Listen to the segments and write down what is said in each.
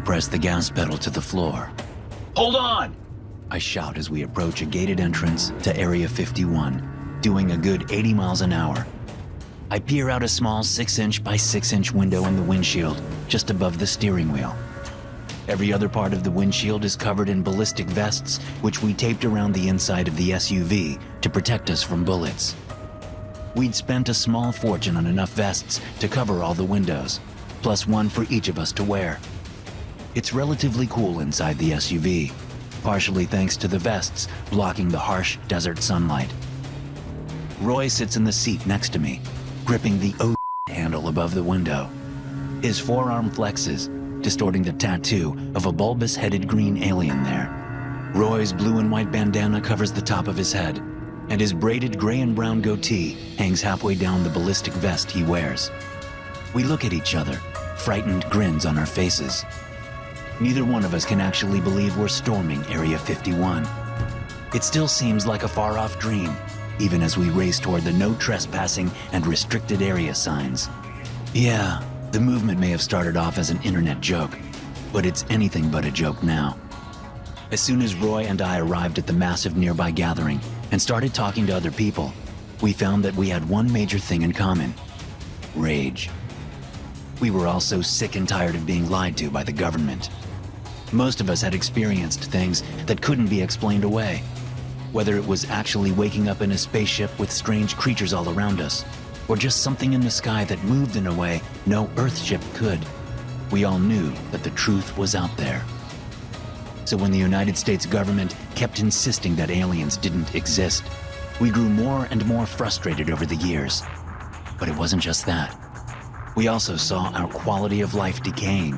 press the gas pedal to the floor. Hold on! I shout as we approach a gated entrance to Area 51, doing a good 80 miles an hour. I peer out a small 6-inch by 6-inch window in the windshield just above the steering wheel. Every other part of the windshield is covered in ballistic vests, which we taped around the inside of the SUV to protect us from bullets. We'd spent a small fortune on enough vests to cover all the windows, plus one for each of us to wear. It's relatively cool inside the SUV, partially thanks to the vests blocking the harsh desert sunlight. Roy sits in the seat next to me, gripping the handle above the window. His forearm flexes, distorting the tattoo of a bulbous-headed green alien there. Roy's blue and white bandana covers the top of his head, and his braided gray and brown goatee hangs halfway down the ballistic vest he wears. We look at each other, frightened grins on our faces. Neither one of us can actually believe we're storming Area 51. It still seems like a far-off dream, even as we race toward the no trespassing and restricted area signs. Yeah, the movement may have started off as an internet joke, but it's anything but a joke now. As soon as Roy and I arrived at the massive nearby gathering and started talking to other people, we found that we had one major thing in common: rage. We were all so sick and tired of being lied to by the government. Most of us had experienced things that couldn't be explained away. Whether it was actually waking up in a spaceship with strange creatures all around us, or just something in the sky that moved in a way no Earthship could, we all knew that the truth was out there. So when the United States government kept insisting that aliens didn't exist, we grew more and more frustrated over the years. But it wasn't just that. We also saw our quality of life decaying.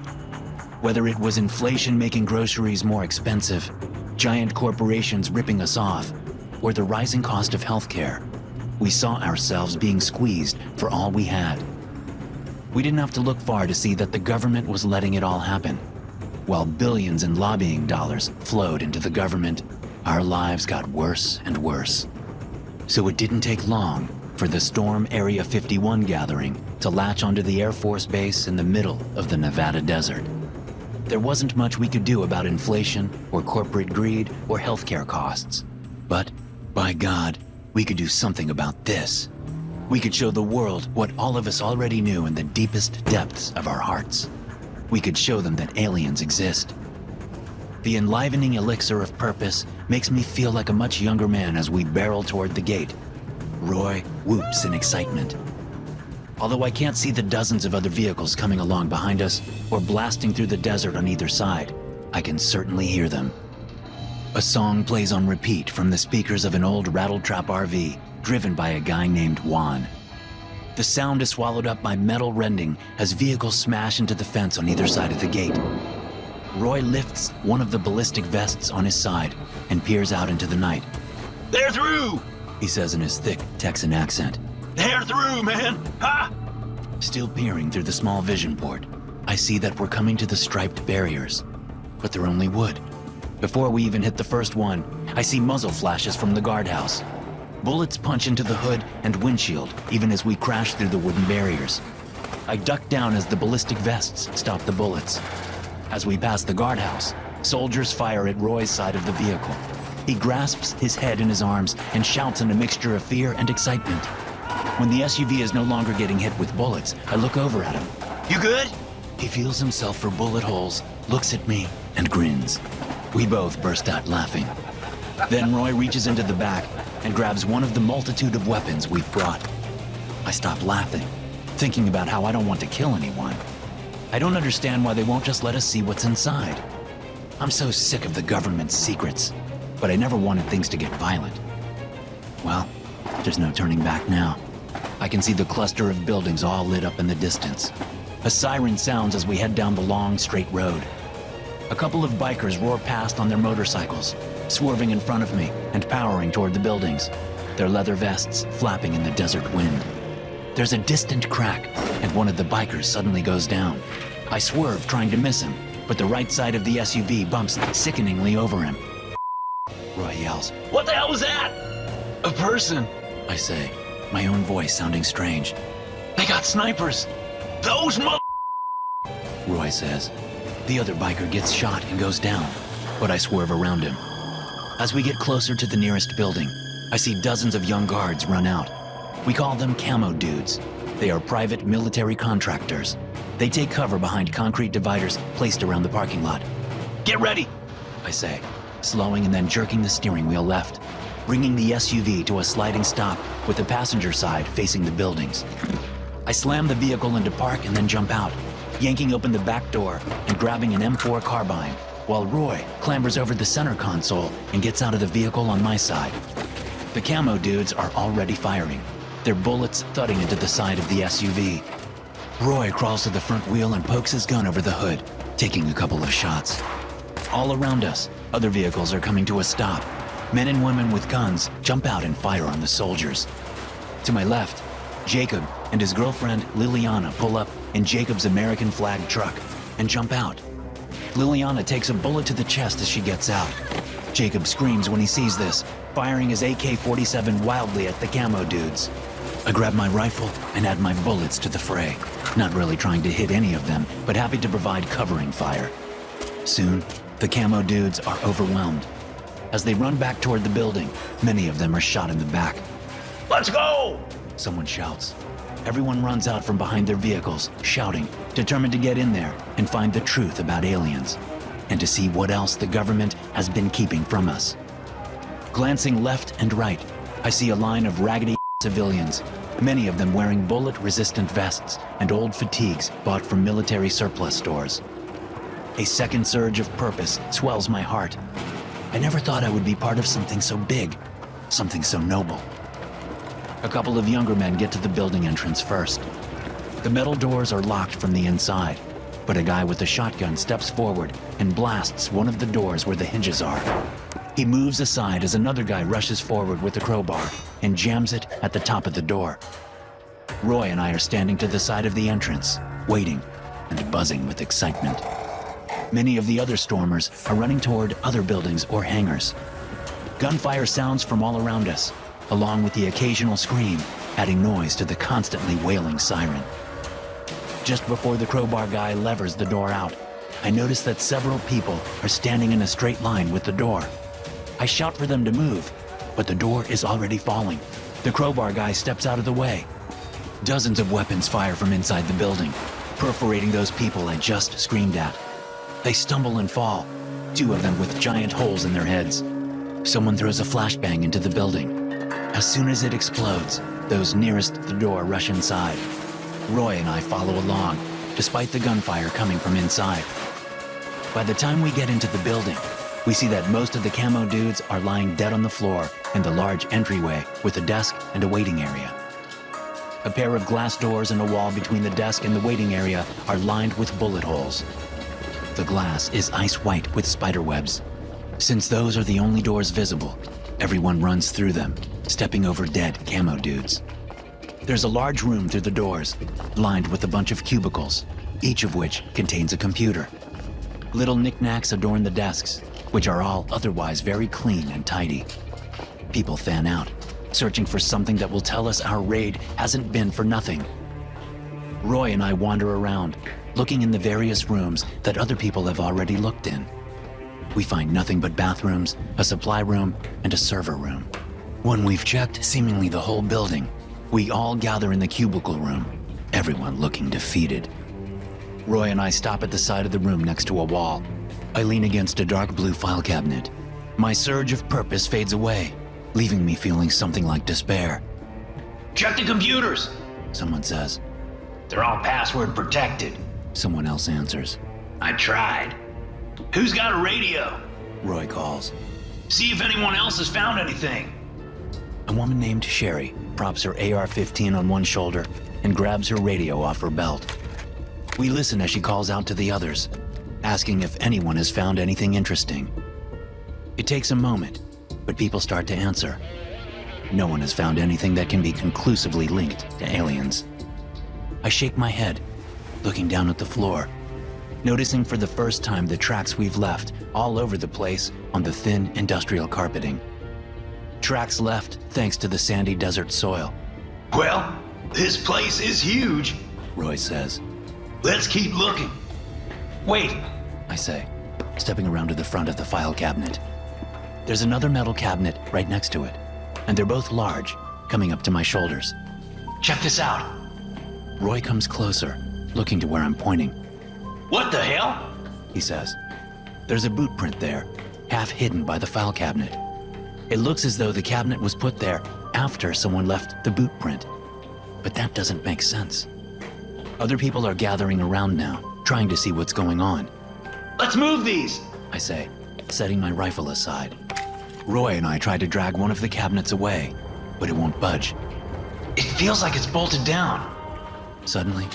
Whether it was inflation making groceries more expensive, giant corporations ripping us off, or the rising cost of healthcare, we saw ourselves being squeezed for all we had. We didn't have to look far to see that the government was letting it all happen. While billions in lobbying dollars flowed into the government, our lives got worse and worse. So it didn't take long for the Storm Area 51 gathering to latch onto the Air Force Base in the middle of the Nevada desert. There wasn't much we could do about inflation or corporate greed or healthcare costs. But, by God, we could do something about this. We could show the world what all of us already knew in the deepest depths of our hearts. We could show them that aliens exist. The enlivening elixir of purpose makes me feel like a much younger man as we barrel toward the gate. Roy whoops in excitement. Although I can't see the dozens of other vehicles coming along behind us or blasting through the desert on either side, I can certainly hear them. A song plays on repeat from the speakers of an old rattletrap RV driven by a guy named Juan. The sound is swallowed up by metal rending as vehicles smash into the fence on either side of the gate. Roy lifts one of the ballistic vests on his side and peers out into the night. They're through! He says in his thick Texan accent. They're through, man! Ha! Still peering through the small vision port, I see that we're coming to the striped barriers, but they're only wood. Before we even hit the first one, I see muzzle flashes from the guardhouse. Bullets punch into the hood and windshield even as we crash through the wooden barriers. I duck down as the ballistic vests stop the bullets. As we pass the guardhouse, soldiers fire at Roy's side of the vehicle. He grasps his head in his arms and shouts in a mixture of fear and excitement. When the SUV is no longer getting hit with bullets, I look over at him. You good? He feels himself for bullet holes, looks at me, and grins. We both burst out laughing. Then Roy reaches into the back and grabs one of the multitude of weapons we've brought. I stop laughing, thinking about how I don't want to kill anyone. I don't understand why they won't just let us see what's inside. I'm so sick of the government's secrets, but I never wanted things to get violent. Well, there's no turning back now. I can see the cluster of buildings all lit up in the distance. A siren sounds as we head down the long, straight road. A couple of bikers roar past on their motorcycles, swerving in front of me and powering toward the buildings, their leather vests flapping in the desert wind. There's a distant crack, and one of the bikers suddenly goes down. I swerve, trying to miss him, but the right side of the SUV bumps sickeningly over him. Roy yells, What the hell was that? "A person," I say, my own voice sounding strange. They got snipers. Those mo- Roy says. The other biker gets shot and goes down, but I swerve around him. As we get closer to the nearest building, I see dozens of young guards run out. We call them camo dudes. They are private military contractors. They take cover behind concrete dividers placed around the parking lot. Get ready. I say, slowing and then jerking the steering wheel left, bringing the SUV to a sliding stop with the passenger side facing the buildings. I slam the vehicle into park and then jump out, yanking open the back door and grabbing an M4 carbine, while Roy clambers over the center console and gets out of the vehicle on my side. The camo dudes are already firing, their bullets thudding into the side of the SUV. Roy crawls to the front wheel and pokes his gun over the hood, taking a couple of shots. All around us, other vehicles are coming to a stop. Men and women with guns jump out and fire on the soldiers. To my left, Jacob and his girlfriend Liliana pull up in Jacob's American flag truck and jump out. Liliana takes a bullet to the chest as she gets out. Jacob screams when he sees this, firing his AK-47 wildly at the camo dudes. I grab my rifle and add my bullets to the fray, not really trying to hit any of them, but happy to provide covering fire. Soon, the camo dudes are overwhelmed. As they run back toward the building, many of them are shot in the back. Let's go! Someone shouts. Everyone runs out from behind their vehicles, shouting, determined to get in there and find the truth about aliens, and to see what else the government has been keeping from us. Glancing left and right, I see a line of raggedy civilians, many of them wearing bullet-resistant vests and old fatigues bought from military surplus stores. A second surge of purpose swells my heart. I never thought I would be part of something so big, something so noble. A couple of younger men get to the building entrance first. The metal doors are locked from the inside, but a guy with a shotgun steps forward and blasts one of the doors where the hinges are. He moves aside as another guy rushes forward with a crowbar and jams it at the top of the door. Roy and I are standing to the side of the entrance, waiting and buzzing with excitement. Many of the other stormers are running toward other buildings or hangars. Gunfire sounds from all around us, along with the occasional scream, adding noise to the constantly wailing siren. Just before the crowbar guy levers the door out, I notice that several people are standing in a straight line with the door. I shout for them to move, but the door is already falling. The crowbar guy steps out of the way. Dozens of weapons fire from inside the building, perforating those people I just screamed at. They stumble and fall, two of them with giant holes in their heads. Someone throws a flashbang into the building. As soon as it explodes, those nearest the door rush inside. Roy and I follow along, despite the gunfire coming from inside. By the time we get into the building, we see that most of the camo dudes are lying dead on the floor in the large entryway with a desk and a waiting area. A pair of glass doors and a wall between the desk and the waiting area are lined with bullet holes. The glass is ice white with spider webs. Since those are the only doors visible, everyone runs through them, stepping over dead camo dudes. There's a large room through the doors, lined with a bunch of cubicles, each of which contains a computer. Little knickknacks adorn the desks, which are all otherwise very clean and tidy. People fan out, searching for something that will tell us our raid hasn't been for nothing. Roy and I wander around, looking in the various rooms that other people have already looked in. We find nothing but bathrooms, a supply room, and a server room. When we've checked seemingly the whole building, we all gather in the cubicle room, everyone looking defeated. Roy and I stop at the side of the room next to a wall. I lean against a dark blue file cabinet. My surge of purpose fades away, leaving me feeling something like despair. Check the computers. Someone says. They're all password protected. Someone else answers. I tried. Who's got a radio? Roy calls. See if anyone else has found anything. A woman named Sherry props her AR-15 on one shoulder and grabs her radio off her belt. We listen as she calls out to the others, asking if anyone has found anything interesting. It takes a moment, but people start to answer. No one has found anything that can be conclusively linked to aliens. I shake my head, looking down at the floor, noticing for the first time the tracks we've left all over the place on the thin industrial carpeting. Tracks left thanks to the sandy desert soil. Well, this place is huge, Roy says. Let's keep looking. Wait, I say, stepping around to the front of the file cabinet. There's another metal cabinet right next to it, and they're both large, coming up to my shoulders. Check this out. Roy comes closer, looking to where I'm pointing. What the hell? He says. There's a boot print there, half hidden by the file cabinet. It looks as though the cabinet was put there after someone left the boot print. But that doesn't make sense. Other people are gathering around now, trying to see what's going on. Let's move these. I say, setting my rifle aside. Roy and I try to drag one of the cabinets away, but it won't budge. It feels like it's bolted down. Suddenly,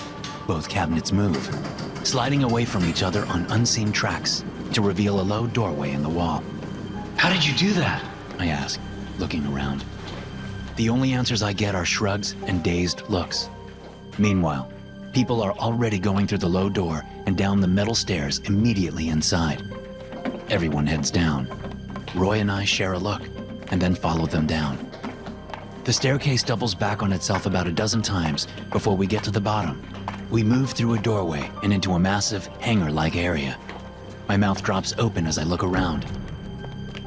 both cabinets move, sliding away from each other on unseen tracks to reveal a low doorway in the wall. How did you do that? I ask, looking around. The only answers I get are shrugs and dazed looks. Meanwhile, people are already going through the low door and down the metal stairs immediately inside. Everyone heads down. Roy and I share a look and then follow them down. The staircase doubles back on itself about a dozen times before we get to the bottom. We move through a doorway and into a massive hangar-like area. My mouth drops open as I look around.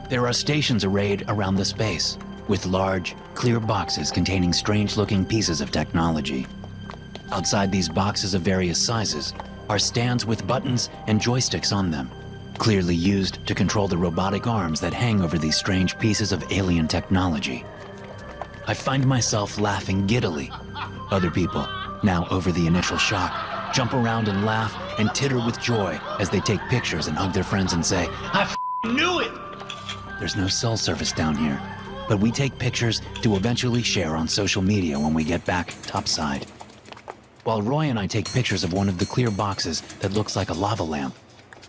There are stations arrayed around the space, with large, clear boxes containing strange-looking pieces of technology. Outside these boxes of various sizes are stands with buttons and joysticks on them, clearly used to control the robotic arms that hang over these strange pieces of alien technology. I find myself laughing giddily. Other people, now over the initial shock, jump around and laugh and titter with joy as they take pictures and hug their friends and say, I knew it! There's no cell service down here, but we take pictures to eventually share on social media when we get back topside. While Roy and I take pictures of one of the clear boxes that looks like a lava lamp,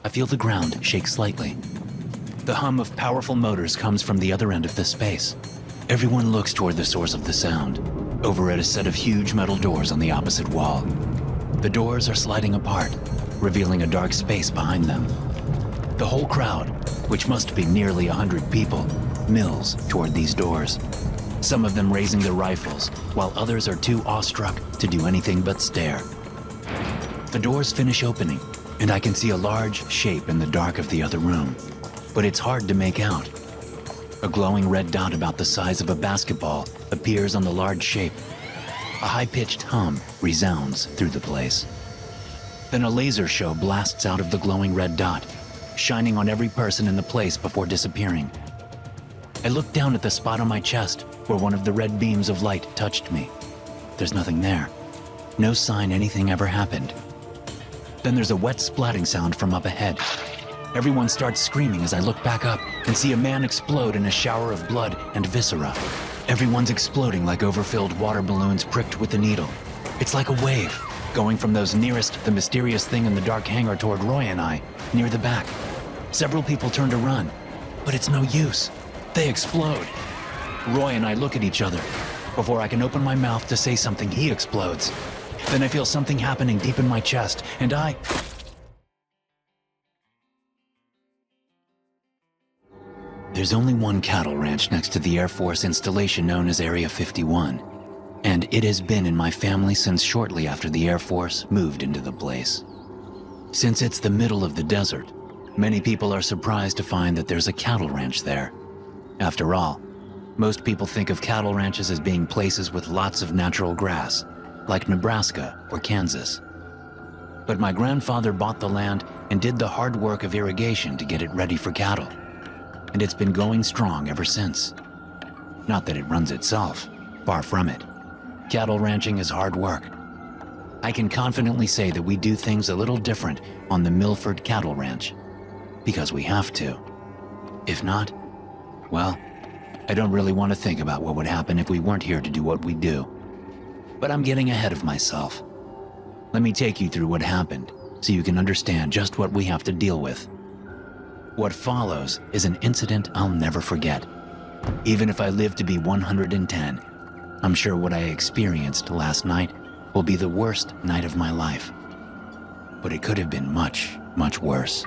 I feel the ground shake slightly. The hum of powerful motors comes from the other end of the space. Everyone looks toward the source of the sound, over at a set of huge metal doors on the opposite wall. The doors are sliding apart, revealing a dark space behind them. The whole crowd, which must be nearly 100 people, mills toward these doors. Some of them raising their rifles, while others are too awestruck to do anything but stare. The doors finish opening, and I can see a large shape in the dark of the other room, but it's hard to make out. A glowing red dot about the size of a basketball appears on the large shape. A high-pitched hum resounds through the place. Then a laser show blasts out of the glowing red dot, shining on every person in the place before disappearing. I look down at the spot on my chest where one of the red beams of light touched me. There's nothing there. No sign anything ever happened. Then there's a wet splatting sound from up ahead. Everyone starts screaming as I look back up and see a man explode in a shower of blood and viscera. Everyone's exploding like overfilled water balloons pricked with a needle. It's like a wave, going from those nearest the mysterious thing in the dark hangar toward Roy and I, near the back. Several people turn to run, but it's no use. They explode. Roy and I look at each other. Before I can open my mouth to say something, he explodes. Then I feel something happening deep in my chest, and There's only one cattle ranch next to the Air Force installation known as Area 51, and it has been in my family since shortly after the Air Force moved into the place. Since it's the middle of the desert, many people are surprised to find that there's a cattle ranch there. After all, most people think of cattle ranches as being places with lots of natural grass, like Nebraska or Kansas. But my grandfather bought the land and did the hard work of irrigation to get it ready for cattle. And it's been going strong ever since. Not that it runs itself, far from it. Cattle ranching is hard work. I can confidently say that we do things a little different on the Milford Cattle Ranch, because we have to. If not, well, I don't really want to think about what would happen if we weren't here to do what we do. But I'm getting ahead of myself. Let me take you through what happened, so you can understand just what we have to deal with. What follows is an incident I'll never forget. Even if I live to be 110, I'm sure what I experienced last night will be the worst night of my life. But it could have been much, much worse.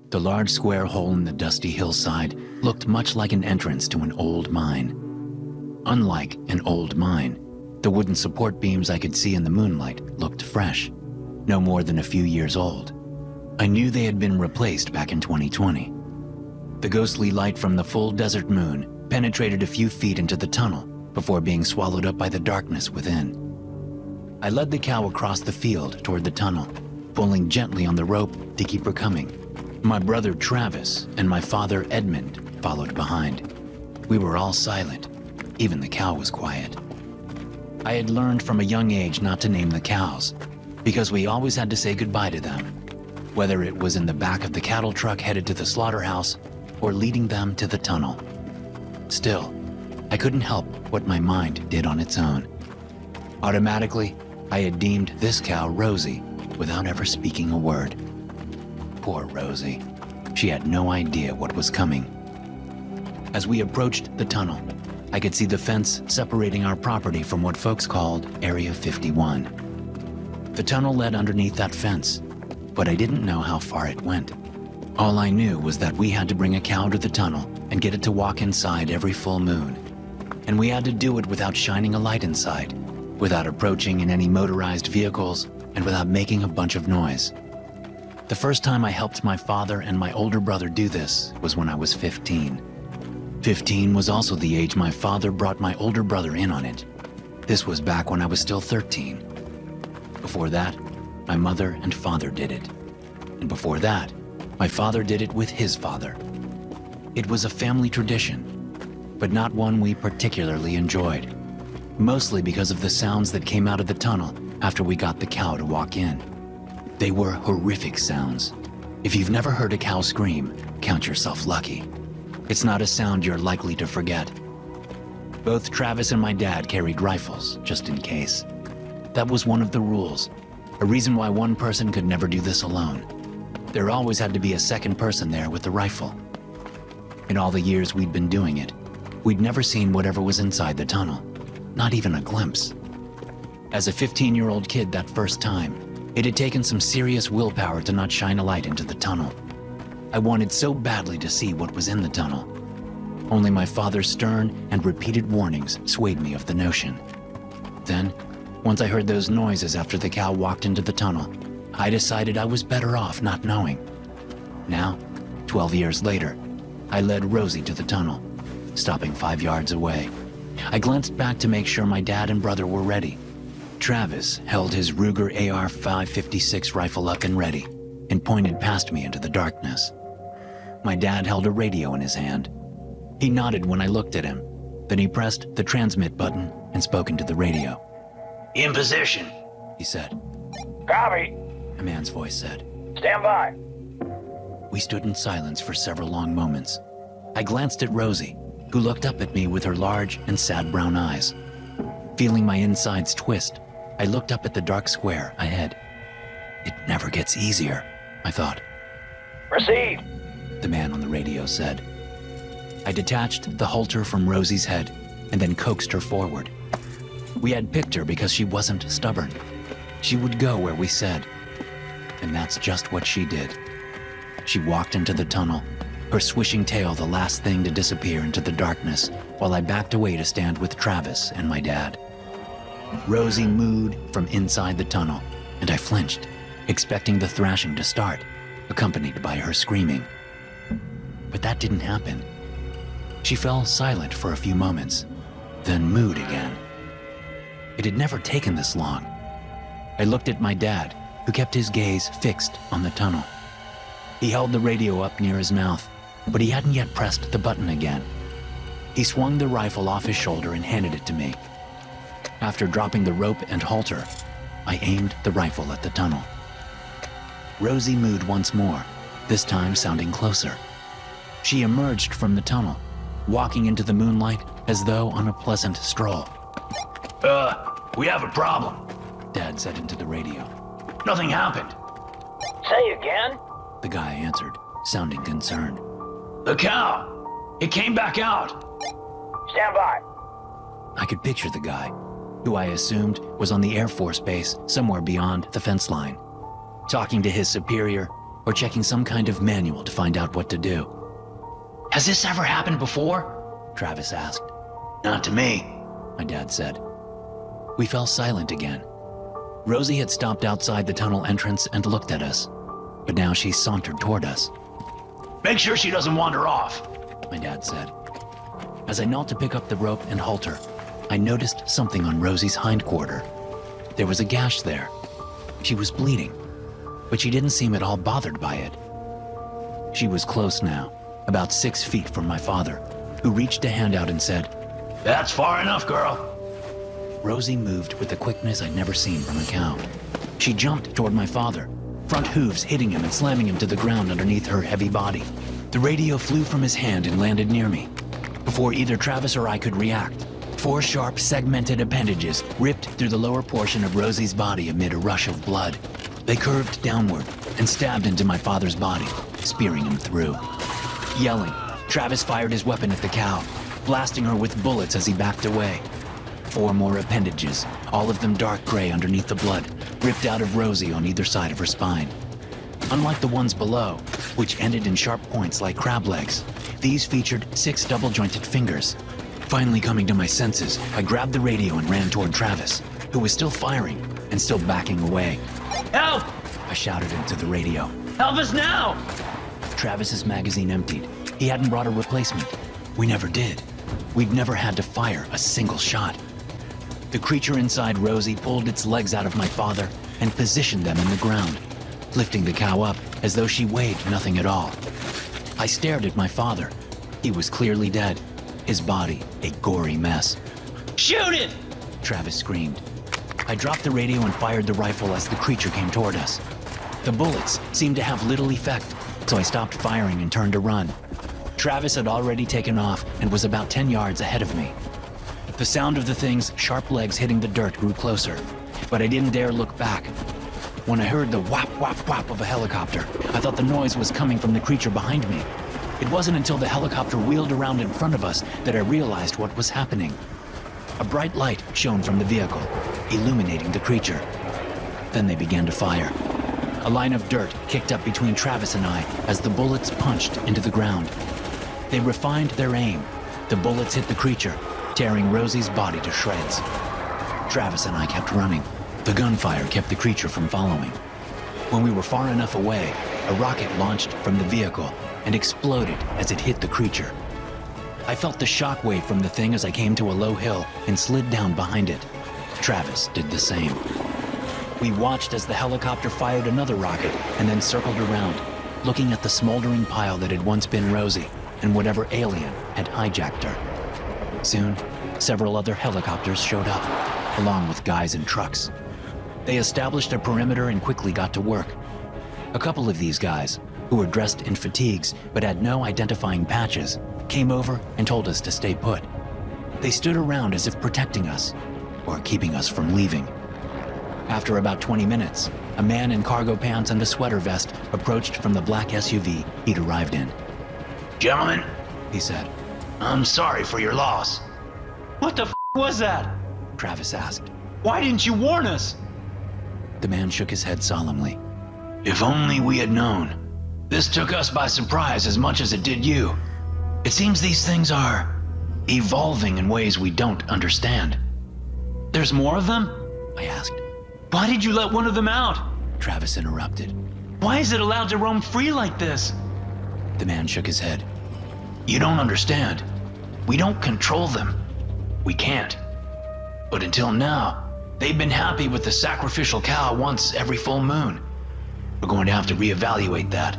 The large square hole in the dusty hillside looked much like an entrance to an old mine. Unlike an old mine, the wooden support beams I could see in the moonlight looked fresh. no more than a few years old. I knew they had been replaced back in 2020. The ghostly light from the full desert moon penetrated a few feet into the tunnel before being swallowed up by the darkness within. I led the cow across the field toward the tunnel, pulling gently on the rope to keep her coming. My brother Travis and my father Edmund followed behind. We were all silent. Even the cow was quiet. I had learned from a young age not to name the cows, because we always had to say goodbye to them, whether it was in the back of the cattle truck headed to the slaughterhouse or leading them to the tunnel. Still, I couldn't help what my mind did on its own. Automatically, I had deemed this cow Rosie without ever speaking a word. Poor Rosie. She had no idea what was coming. As we approached the tunnel, I could see the fence separating our property from what folks called Area 51. The tunnel led underneath that fence, but I didn't know how far it went. All I knew was that we had to bring a cow to the tunnel and get it to walk inside every full moon. And we had to do it without shining a light inside, without approaching in any motorized vehicles, and without making a bunch of noise. The first time I helped my father and my older brother do this was when I was 15. 15 was also the age my father brought my older brother in on it. This was back when I was still 13. Before that, my mother and father did it. And before that, my father did it with his father. It was a family tradition, but not one we particularly enjoyed, mostly because of the sounds that came out of the tunnel after we got the cow to walk in. They were horrific sounds. If you've never heard a cow scream, count yourself lucky. It's not a sound you're likely to forget. Both Travis and my dad carried rifles, just in case. That was one of the rules, a reason why one person could never do this alone. There always had to be a second person there with the rifle. In all the years we'd been doing it, we'd never seen whatever was inside the tunnel, not even a glimpse. As a 15-year-old kid that first time, it had taken some serious willpower to not shine a light into the tunnel. I wanted so badly to see what was in the tunnel. Only my father's stern and repeated warnings swayed me of the notion. Then, once I heard those noises after the cow walked into the tunnel, I decided I was better off not knowing. Now, 12 years later, I led Rosie to the tunnel, stopping 5 yards away. I glanced back to make sure my dad and brother were ready. Travis held his Ruger AR-556 rifle up and ready, and pointed past me into the darkness. My dad held a radio in his hand. He nodded when I looked at him. Then he pressed the transmit button and spoke into the radio. In position. He said. Copy. A man's voice said. Stand by. We stood in silence for several long moments. I glanced at Rosie, who looked up at me with her large and sad brown eyes. Feeling my insides twist, I looked up at the dark square ahead. It never gets easier, I thought. Proceed. The man on the radio said. I detached the halter from Rosie's head and then coaxed her forward. We had picked her because she wasn't stubborn. She would go where we said. And that's just what she did. She walked into the tunnel, her swishing tail the last thing to disappear into the darkness, while I backed away to stand with Travis and my dad. Rosie mooed from inside the tunnel, and I flinched, expecting the thrashing to start, accompanied by her screaming. But that didn't happen. She fell silent for a few moments, then mooed again. It had never taken this long. I looked at my dad, who kept his gaze fixed on the tunnel. He held the radio up near his mouth, but he hadn't yet pressed the button again. He swung the rifle off his shoulder and handed it to me. After dropping the rope and halter, I aimed the rifle at the tunnel. Rosie mooed once more, this time sounding closer. She emerged from the tunnel, walking into the moonlight as though on a pleasant stroll. We have a problem. Dad said into the radio. Nothing happened. Say again? The guy answered, sounding concerned. The cow. It came back out. Stand by. I could picture the guy, who I assumed was on the Air Force base somewhere beyond the fence line, talking to his superior or checking some kind of manual to find out what to do. Has this ever happened before? Travis asked. Not to me. My dad said. We fell silent again. Rosie had stopped outside the tunnel entrance and looked at us, but now she sauntered toward us. Make sure she doesn't wander off. My dad said. As I knelt to pick up the rope and halter, I noticed something on Rosie's hindquarter. There was a gash there. She was bleeding, but she didn't seem at all bothered by it. She was close now, about 6 feet from my father, who reached a hand out and said, That's far enough, girl. Rosie moved with a quickness I'd never seen from a cow. She jumped toward my father, front hooves hitting him and slamming him to the ground underneath her heavy body. The radio flew from his hand and landed near me. Before either Travis or I could react, 4 sharp, segmented appendages ripped through the lower portion of Rosie's body amid a rush of blood. They curved downward and stabbed into my father's body, spearing him through. Yelling, Travis fired his weapon at the cow, blasting her with bullets as he backed away. 4 more appendages, all of them dark gray underneath the blood, ripped out of Rosie on either side of her spine. Unlike the ones below, which ended in sharp points like crab legs, these featured 6 double-jointed fingers. Finally coming to my senses, I grabbed the radio and ran toward Travis, who was still firing and still backing away. Help! I shouted into the radio. Help us now! Travis's magazine emptied. He hadn't brought a replacement. We never did. We'd never had to fire a single shot. The creature inside Rosie pulled its legs out of my father and positioned them in the ground, lifting the cow up as though she weighed nothing at all. I stared at my father. He was clearly dead, his body a gory mess. Shoot it! Travis screamed. I dropped the radio and fired the rifle as the creature came toward us. The bullets seemed to have little effect, so I stopped firing and turned to run. Travis had already taken off and was about 10 yards ahead of me. The sound of the thing's sharp legs hitting the dirt grew closer, but I didn't dare look back. When I heard the whap, whap, whap of a helicopter, I thought the noise was coming from the creature behind me. It wasn't until the helicopter wheeled around in front of us that I realized what was happening. A bright light shone from the vehicle, illuminating the creature. Then they began to fire. A line of dirt kicked up between Travis and I as the bullets punched into the ground. They refined their aim. The bullets hit the creature, tearing Rosie's body to shreds. Travis and I kept running. The gunfire kept the creature from following. When we were far enough away, a rocket launched from the vehicle and exploded as it hit the creature. I felt the shockwave from the thing as I came to a low hill and slid down behind it. Travis did the same. We watched as the helicopter fired another rocket and then circled around, looking at the smoldering pile that had once been Rosie and whatever alien had hijacked her. Soon, several other helicopters showed up, along with guys in trucks. They established a perimeter and quickly got to work. A couple of these guys, who were dressed in fatigues but had no identifying patches, came over and told us to stay put. They stood around as if protecting us, or keeping us from leaving. After about 20 minutes, a man in cargo pants and a sweater vest approached from the black SUV he'd arrived in. Gentlemen, He said. I'm sorry for your loss. What the f was that? Travis asked. Why didn't you warn us? The man shook his head solemnly. If only we had known. This took us by surprise as much as it did you. It seems these things are evolving in ways we don't understand. There's more of them? I asked. Why did you let one of them out? Travis interrupted. Why is it allowed to roam free like this? The man shook his head. You don't understand. We don't control them. We can't. But until now, they've been happy with the sacrificial cow once every full moon. We're going to have to reevaluate that,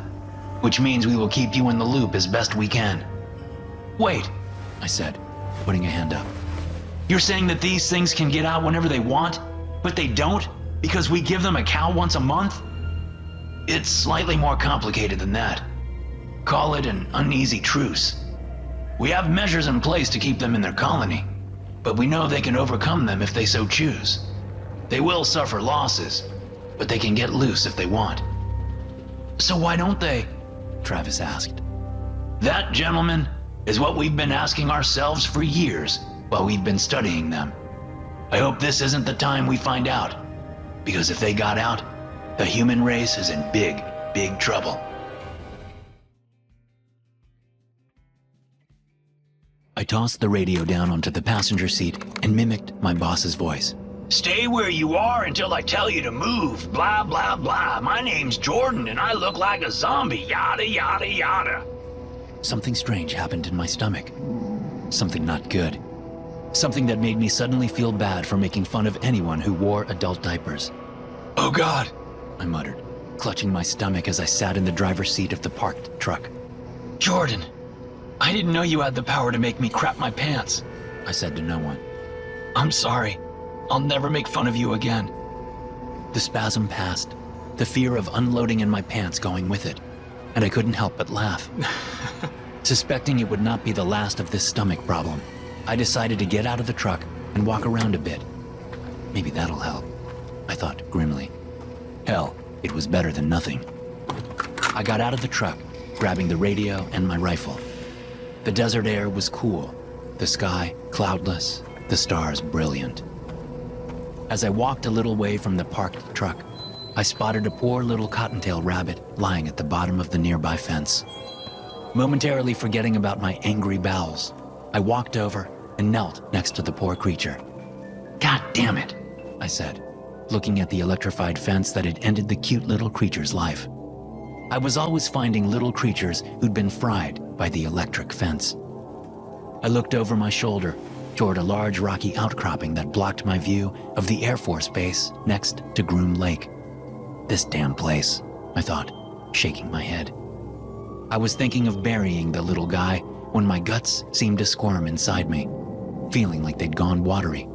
which means we will keep you in the loop as best we can. Wait, I said, putting a hand up. you're saying that these things can get out whenever they want, but they don't because we give them a cow once a month? It's slightly more complicated than that. Call it an uneasy truce. We have measures in place to keep them in their colony, but we know they can overcome them if they so choose. They will suffer losses, but they can get loose if they want. So why don't they? Travis asked. That, gentlemen, is what we've been asking ourselves for years while we've been studying them. I hope this isn't the time we find out, because if they got out, the human race is in big, big trouble. I tossed the radio down onto the passenger seat and mimicked my boss's voice. Stay where you are until I tell you to move. Blah, blah, blah. My name's Jordan and I look like a zombie. Yada, yada, yada. Something strange happened in my stomach. Something not good. Something that made me suddenly feel bad for making fun of anyone who wore adult diapers. Oh God, I muttered, clutching my stomach as I sat in the driver's seat of the parked truck. Jordan, I didn't know you had the power to make me crap my pants. I said to no one. I'm sorry. I'll never make fun of you again. The spasm passed, the fear of unloading in my pants going with it, and I couldn't help but laugh. Suspecting it would not be the last of this stomach problem, I decided to get out of the truck and walk around a bit. Maybe that'll help, I thought grimly. Hell, it was better than nothing. I got out of the truck, grabbing the radio and my rifle. The desert air was cool, the sky cloudless, the stars brilliant. As I walked a little way from the parked truck, I spotted a poor little cottontail rabbit lying at the bottom of the nearby fence. Momentarily forgetting about my angry bowels, I walked over and knelt next to the poor creature. God damn it, I said, looking at the electrified fence that had ended the cute little creature's life. I was always finding little creatures who'd been fried by the electric fence. I looked over my shoulder toward a large rocky outcropping that blocked my view of the Air Force Base next to Groom Lake. This damn place, I thought, shaking my head. I was thinking of burying the little guy when my guts seemed to squirm inside me, feeling like they'd gone watery.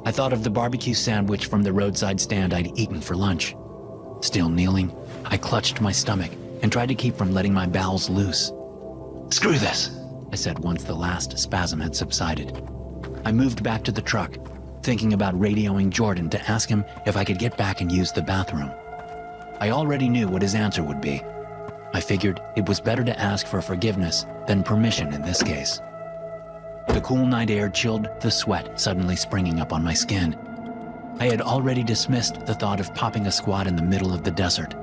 I thought of the barbecue sandwich from the roadside stand I'd eaten for lunch. Still kneeling, I clutched my stomach and tried to keep from letting my bowels loose. Screw this, I said once the last spasm had subsided. I moved back to the truck, thinking about radioing Jordan to ask him if I could get back and use the bathroom. I already knew what his answer would be. I figured it was better to ask for forgiveness than permission in this case. The cool night air chilled the sweat suddenly springing up on my skin. I had already dismissed the thought of popping a squat in the middle of the desert.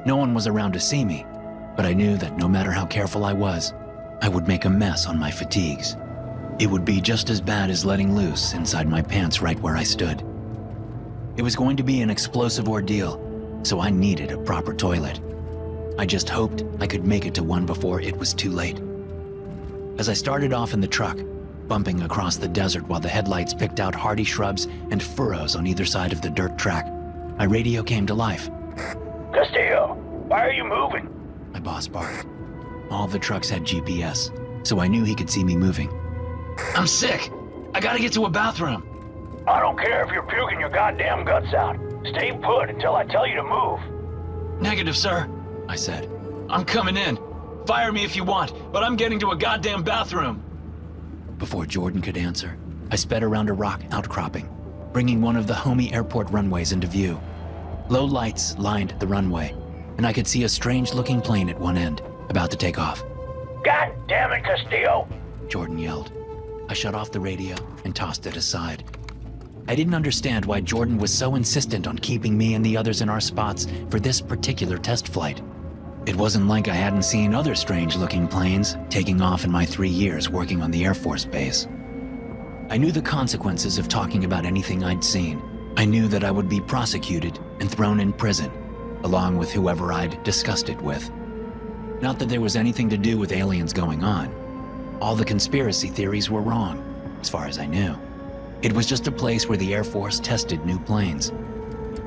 No one was around to see me, but I knew that no matter how careful I was, I would make a mess on my fatigues. It would be just as bad as letting loose inside my pants right where I stood. It was going to be an explosive ordeal, so I needed a proper toilet. I just hoped I could make it to one before it was too late. As I started off in the truck, bumping across the desert while the headlights picked out hardy shrubs and furrows on either side of the dirt track, my radio came to life. Castillo, why are you moving? My boss barked. All the trucks had GPS, so I knew he could see me moving. I'm sick. I gotta get to a bathroom. I don't care if you're puking your goddamn guts out. Stay put until I tell you to move. Negative, sir, I said. I'm coming in. Fire me if you want, but I'm getting to a goddamn bathroom. Before Jordan could answer, I sped around a rock outcropping, bringing one of the homey airport runways into view. Low lights lined the runway, and I could see a strange-looking plane at one end, about to take off. God damn it, Castillo! Jordan yelled. I shut off the radio and tossed it aside. I didn't understand why Jordan was so insistent on keeping me and the others in our spots for this particular test flight. It wasn't like I hadn't seen other strange-looking planes taking off in my 3 years working on the Air Force Base. I knew the consequences of talking about anything I'd seen. I knew that I would be prosecuted and thrown in prison, along with whoever I'd discussed it with. Not that there was anything to do with aliens going on. All the conspiracy theories were wrong, as far as I knew. It was just a place where the Air Force tested new planes.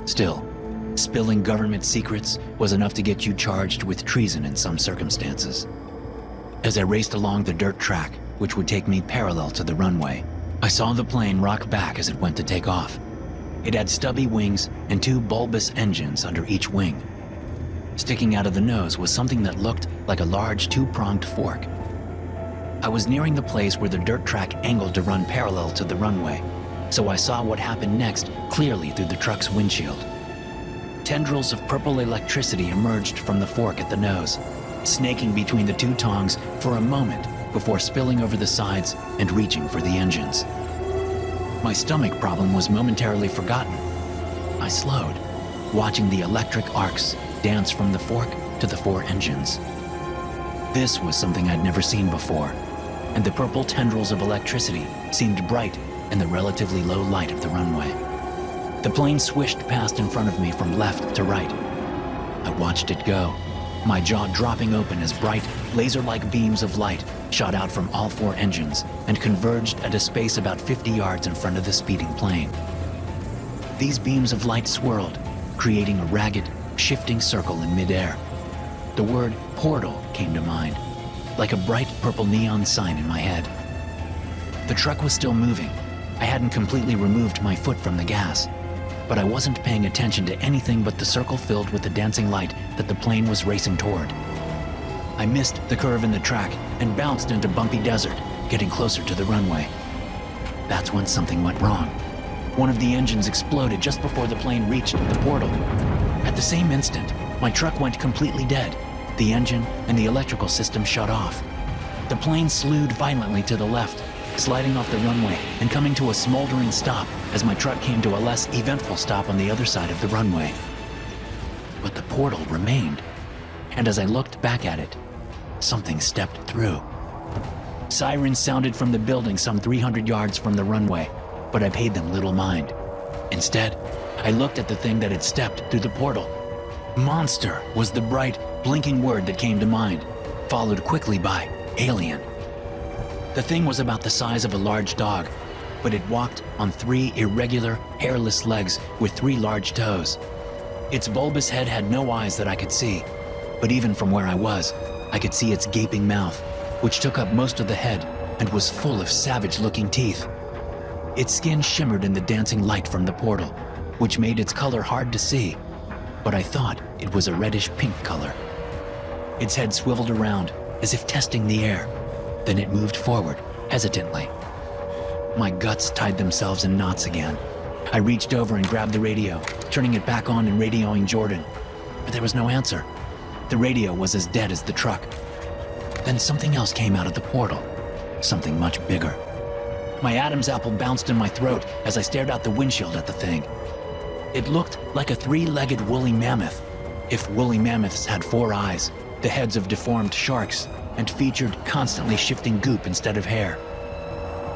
Still, spilling government secrets was enough to get you charged with treason in some circumstances. As I raced along the dirt track, which would take me parallel to the runway, I saw the plane rock back as it went to take off. It had stubby wings and 2 bulbous engines under each wing. Sticking out of the nose was something that looked like a large 2-pronged fork. I was nearing the place where the dirt track angled to run parallel to the runway, so I saw what happened next clearly through the truck's windshield. Tendrils of purple electricity emerged from the fork at the nose, snaking between the 2 tongs for a moment before spilling over the sides and reaching for the engines. My stomach problem was momentarily forgotten. I slowed, watching the electric arcs dance from the fork to the 4 engines. This was something I'd never seen before, and the purple tendrils of electricity seemed bright in the relatively low light of the runway. The plane swished past in front of me from left to right. I watched it go, my jaw dropping open as bright, laser-like beams of light shot out from all 4 engines and converged at a space about 50 yards in front of the speeding plane. These beams of light swirled, creating a ragged, shifting circle in midair. The word portal came to mind, like a bright purple neon sign in my head. The truck was still moving. I hadn't completely removed my foot from the gas, but I wasn't paying attention to anything but the circle filled with the dancing light that the plane was racing toward. I missed the curve in the track and bounced into bumpy desert, getting closer to the runway. That's when something went wrong. One of the engines exploded just before the plane reached the portal. At the same instant, my truck went completely dead. The engine and the electrical system shut off. The plane slewed violently to the left, sliding off the runway and coming to a smoldering stop as my truck came to a less eventful stop on the other side of the runway. But the portal remained, and as I looked back at it, something stepped through. Sirens sounded from the building some 300 yards from the runway, but I paid them little mind. Instead, I looked at the thing that had stepped through the portal. Monster was the bright, blinking word that came to mind, followed quickly by alien. The thing was about the size of a large dog, but it walked on 3 irregular, hairless legs with 3 large toes. Its bulbous head had no eyes that I could see, but even from where I was, I could see its gaping mouth, which took up most of the head and was full of savage-looking teeth. Its skin shimmered in the dancing light from the portal, which made its color hard to see, but I thought it was a reddish-pink color. Its head swiveled around, as if testing the air. Then it moved forward, hesitantly. My guts tied themselves in knots again. I reached over and grabbed the radio, turning it back on and radioing Jordan. But there was no answer. The radio was as dead as the truck. Then something else came out of the portal, something much bigger. My Adam's apple bounced in my throat as I stared out the windshield at the thing. It looked like a 3-legged woolly mammoth, if woolly mammoths had 4 eyes, the heads of deformed sharks, and featured constantly shifting goop instead of hair.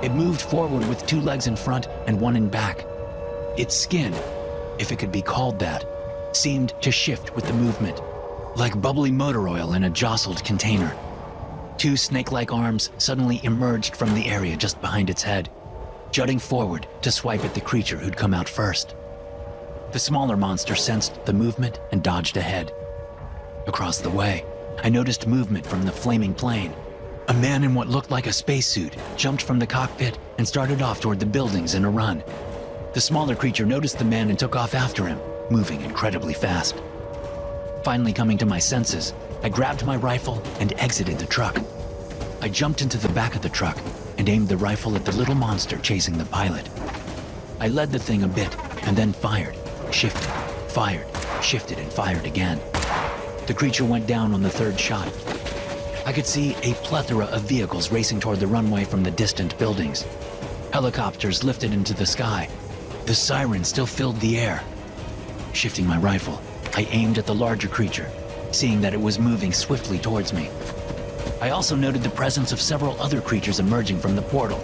It moved forward with 2 legs in front and 1 in back. Its skin, if it could be called that, seemed to shift with the movement, like bubbly motor oil in a jostled container. 2 snake-like arms suddenly emerged from the area just behind its head, jutting forward to swipe at the creature who'd come out first. The smaller monster sensed the movement and dodged ahead. Across the way, I noticed movement from the flaming plane. A man in what looked like a spacesuit jumped from the cockpit and started off toward the buildings in a run. The smaller creature noticed the man and took off after him, moving incredibly fast. Finally coming to my senses, I grabbed my rifle and exited the truck. I jumped into the back of the truck and aimed the rifle at the little monster chasing the pilot. I led the thing a bit and then fired, shifted, and fired again. The creature went down on the 3rd shot. I could see a plethora of vehicles racing toward the runway from the distant buildings. Helicopters lifted into the sky. The siren still filled the air. Shifting my rifle, I aimed at the larger creature, seeing that it was moving swiftly towards me. I also noted the presence of several other creatures emerging from the portal.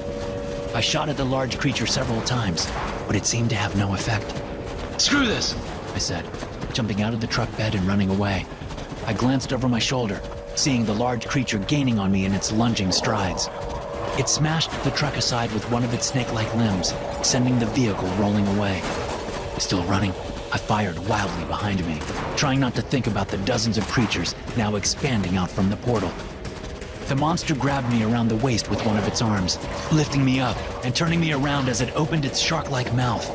I shot at the large creature several times, but it seemed to have no effect. Screw this, I said, jumping out of the truck bed and running away. I glanced over my shoulder, seeing the large creature gaining on me in its lunging strides. It smashed the truck aside with one of its snake-like limbs, sending the vehicle rolling away. Still running, I fired wildly behind me, trying not to think about the dozens of creatures now expanding out from the portal. The monster grabbed me around the waist with one of its arms, lifting me up and turning me around as it opened its shark-like mouth.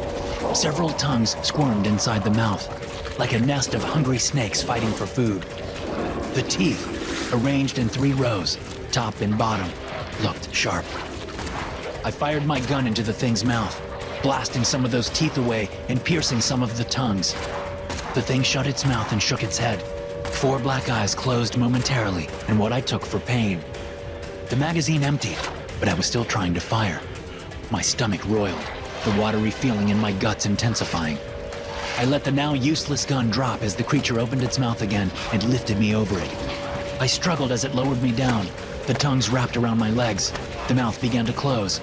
Several tongues squirmed inside the mouth, like a nest of hungry snakes fighting for food. The teeth, arranged in 3 rows, top and bottom, looked sharp. I fired my gun into the thing's mouth, blasting some of those teeth away and piercing some of the tongues. The thing shut its mouth and shook its head. 4 black eyes closed momentarily in what I took for pain. The magazine emptied, but I was still trying to fire. My stomach roiled, the watery feeling in my guts intensifying. I let the now useless gun drop as the creature opened its mouth again and lifted me over it. I struggled as it lowered me down. The tongues wrapped around my legs. The mouth began to close.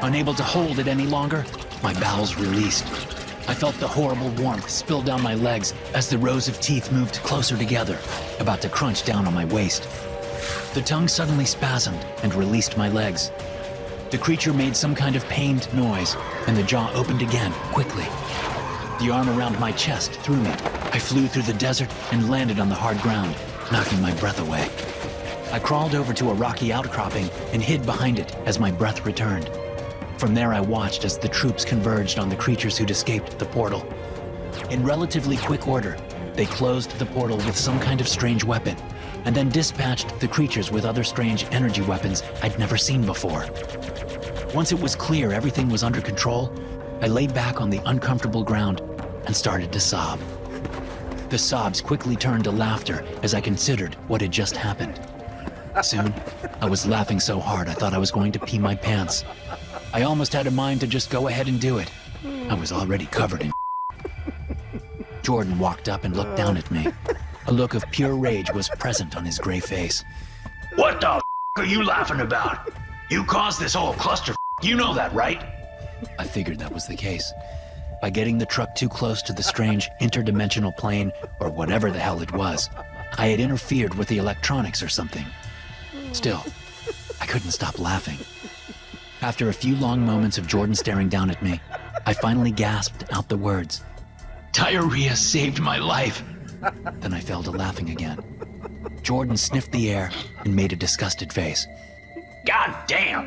Unable to hold it any longer, my bowels released. I felt the horrible warmth spill down my legs as the rows of teeth moved closer together, about to crunch down on my waist. The tongue suddenly spasmed and released my legs. The creature made some kind of pained noise, and the jaw opened again, quickly. The arm around my chest threw me. I flew through the desert and landed on the hard ground, knocking my breath away. I crawled over to a rocky outcropping and hid behind it as my breath returned. From there, I watched as the troops converged on the creatures who'd escaped the portal. In relatively quick order, they closed the portal with some kind of strange weapon, and then dispatched the creatures with other strange energy weapons I'd never seen before. Once it was clear everything was under control, I lay back on the uncomfortable ground and started to sob. The sobs quickly turned to laughter as I considered what had just happened. Soon, I was laughing so hard I thought I was going to pee my pants. I almost had a mind to just go ahead and do it. I was already covered in Jordan walked up and looked down at me. A look of pure rage was present on his gray face. What the are you laughing about? You caused this whole cluster. You know that, right? I figured that was the case. By getting the truck too close to the strange interdimensional plane, or whatever the hell it was, I had interfered with the electronics or something. Still, I couldn't stop laughing. After a few long moments of Jordan staring down at me, I finally gasped out the words. Diarrhea saved my life. Then I fell to laughing again. Jordan sniffed the air and made a disgusted face. God damn!